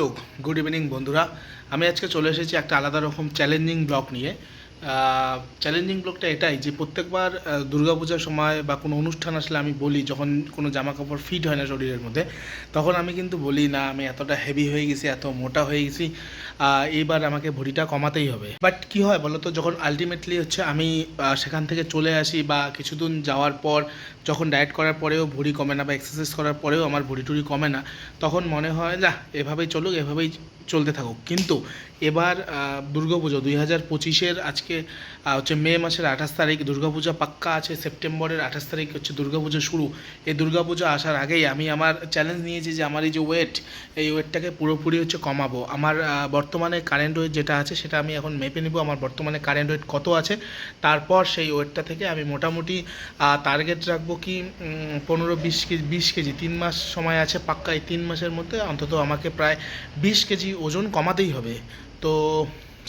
Hello, good evening বন্ধুরা। আমি আজকে চলে এসেছি একটা আলাদা রকম চ্যালেঞ্জিং ব্লগ নিয়ে। চ্যালেঞ্জিং ব্লগটা এটাই যে প্রত্যেকবার দুর্গাপূজার সময় বা কোনো অনুষ্ঠান আসলে আমি বলি, যখন কোনো জামা কাপড় ফিট হয় না শরীরের মধ্যে, তখন আমি কিন্তু বলি না আমি এতটা হেভি হয়ে গেছি, এত মোটা হয়ে গেছি, এইবার আমাকে ভুঁড়িটা কমাতেই হবে। বাট কী হয় বলো তো, যখন আলটিমেটলি হচ্ছে আমি সেখান থেকে চলে আসি বা কিছুদিন যাওয়ার পর, যখন ডায়েট করার পরেও ভুঁড়ি কমে না বা এক্সারসাইজ করার পরেও আমার ভুঁড়ি টুড়ি কমে না, তখন মনে হয় না এভাবেই চলুক, এভাবেই চলতে থাকুক। কিন্তু এবার দুর্গাপুজো 2025-এর আজকে হচ্ছে মে মাসের 28 তারিখ, দুর্গাপূজা পাক্কা আছে। সেপ্টেম্বরের 28 তারিখ হচ্ছে দুর্গাপুজো শুরু। এই দুর্গাপূজা আসার আগেই আমি আমার চ্যালেঞ্জ নিয়েছি যে আমার এই যে ওয়েট, এই ওয়েটটাকে পুরোপুরি হচ্ছে কমাবো। আমার বর্তমানে কারেন্ট ওয়েট যেটা আছে সেটা আমি এখন মেপে নেব, আমার বর্তমানে কারেন্ট ওয়েট কত আছে। তারপর সেই ওয়েটটা থেকে আমি মোটামুটি টার্গেট রাখবো কি 15-20 কেজি 3 মাস সময় আছে পাক্কা। এই 3 মাসের মধ্যে অন্তত আমাকে প্রায় 20 কেজি ওজন কমাতেই হবে। তো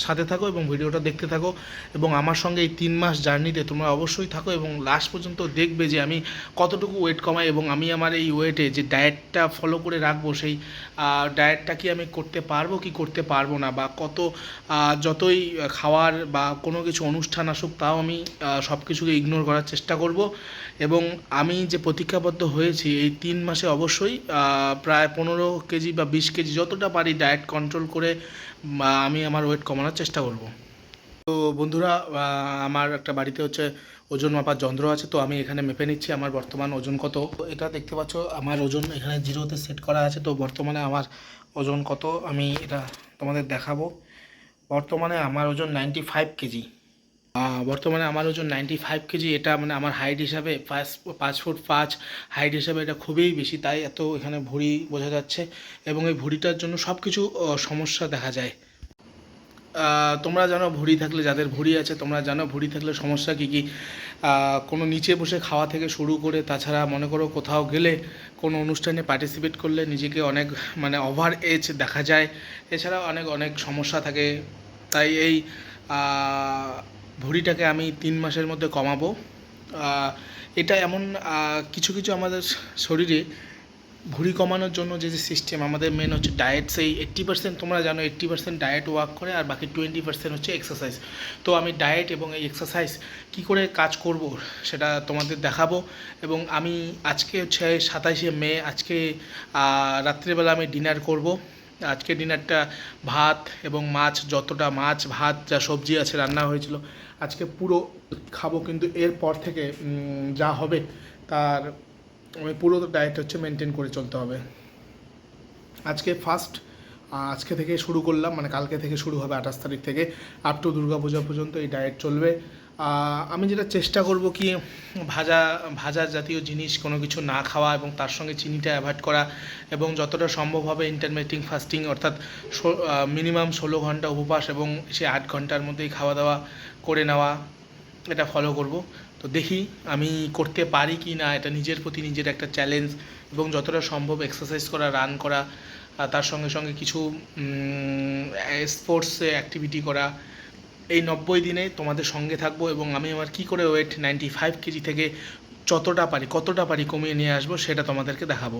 সাথে থাকো এবং ভিডিওটা দেখতে থাকো, এবং আমার সঙ্গে এই 3 মাস জার্নিতে তোমরা অবশ্যই থাকো এবং লাস্ট পর্যন্ত দেখবে যে আমি কতটুকু ওয়েট কমাই, এবং আমি আমার এই ওয়েটে যে ডায়েটটা ফলো করে রাখবো, সেই ডায়েটটা কি আমি করতে পারবো কি করতে পারবো না, বা কত যতই খাওয়ার বা কোনো কিছু অনুষ্ঠান আসুক তাও আমি সব কিছুকে ইগনোর করার চেষ্টা করব। এবং আমি যে প্রতিজ্ঞাবদ্ধ হয়েছি এই 3 মাসে অবশ্যই প্রায় 15 কেজি বা 20 কেজি যতটা পারি ডায়েট কন্ট্রোল করে আমি আমার ওয়েট কমানোর চেষ্টা করব। তো বন্ধুরা, আমার একটা বাড়িতে হচ্ছে ওজন মাপার যন্ত্র আছে, তো আমি এখানে মেপে নিচ্ছি আমার বর্তমান ওজন কত। এটা দেখতে পাচ্ছ, আমার ওজন এখানে জিরোতে সেট করা আছে। তো বর্তমানে আমার ওজন কত আমি এটা তোমাদের দেখাবো। বর্তমানে আমার ওজন 95 কেজি। বর্তমানে আমার ওজন 95 কেজি। এটা মানে আমার হাইট হিসাবে 5 ফুট 5 হাইট হিসাবে এটা খুবই বেশি, তাই এত এখানে ভুঁড়ি বোঝা যাচ্ছে। এবং এই ভুঁড়িটার জন্য সব কিছু সমস্যা দেখা যায়। তোমরা জানো ভুঁড়ি থাকলে, যাদের ভুঁড়ি আছে তোমরা জানো ভুঁড়ি থাকলে সমস্যা কী কী। কোনো নিচে বসে খাওয়া থেকে শুরু করে, তাছাড়া মনে করো কোথাও গেলে, কোনো অনুষ্ঠানে পার্টিসিপেট করলে নিজেকে অনেক মানে ওভার এজ দেখা যায়। এছাড়াও অনেক অনেক সমস্যা থাকে। তাই এই ভুঁড়িটাকে আমি 3 মাসের মধ্যে কমাবো। এটা এমন কিছু কিছু আমাদের শরীরে ভুঁড়ি কমানোর জন্য যে সিস্টেম, আমাদের মেন হচ্ছে ডায়েট। সেই 80% তোমরা জানো 80% ডায়েট ওয়ার্ক করে, আর বাকি 20% হচ্ছে এক্সারসাইজ। তো আমি ডায়েট এবং এই এক্সারসাইজ কী করে কাজ করব সেটা তোমাদের দেখাবো। এবং আমি আজকে হচ্ছে 27শে মে, আজকে রাত্রিবেলা আমি ডিনার করব। আজকে ডিনারটা ভাত এবং মাছ, যতটা মাছ ভাত যা সবজি আছে রান্না হয়েছিল আজকে পুরো খাবো। কিন্তু এরপর থেকে যা হবে তার আমি পুরো ডায়েট হচ্ছে মেনটেন করে চলতে হবে। আজকে ফার্স্ট, আজকে থেকে শুরু করলাম, মানে কালকে থেকে শুরু হবে 28 তারিখ থেকে আপ টু দুর্গাপূজা পর্যন্ত এই ডায়েট চলবে। আমি যেটা চেষ্টা করব কি, ভাজা ভাজা জাতীয় জিনিস কোনো কিছু না খাওয়া এবং তার সঙ্গে চিনিটা অ্যাভয়েড করা, এবং যতটা সম্ভব হবে ইন্টারমিটেন্ট ফাস্টিং, অর্থাৎ মিনিমাম 16 ঘন্টা উপবাস এবং সে 8 ঘন্টার মধ্যেই খাওয়া দাওয়া করে নেওয়া, এটা ফলো করব। তো দেখি আমি করতে পারি কি না, এটা নিজের প্রতি নিজের একটা চ্যালেঞ্জ। এবং যতটা সম্ভব এক্সারসাইজ করা, রান করা, তার সঙ্গে সঙ্গে কিছু স্পোর্টসে অ্যাক্টিভিটি করা। এই 90 দিনে তোমাদের সঙ্গে থাকবো, এবং আমি আমার কী করে ওয়েট 95 কেজি থেকে যতটা পারি কতটা পারি কমিয়ে নিয়ে আসবো সেটা তোমাদেরকে দেখাবো।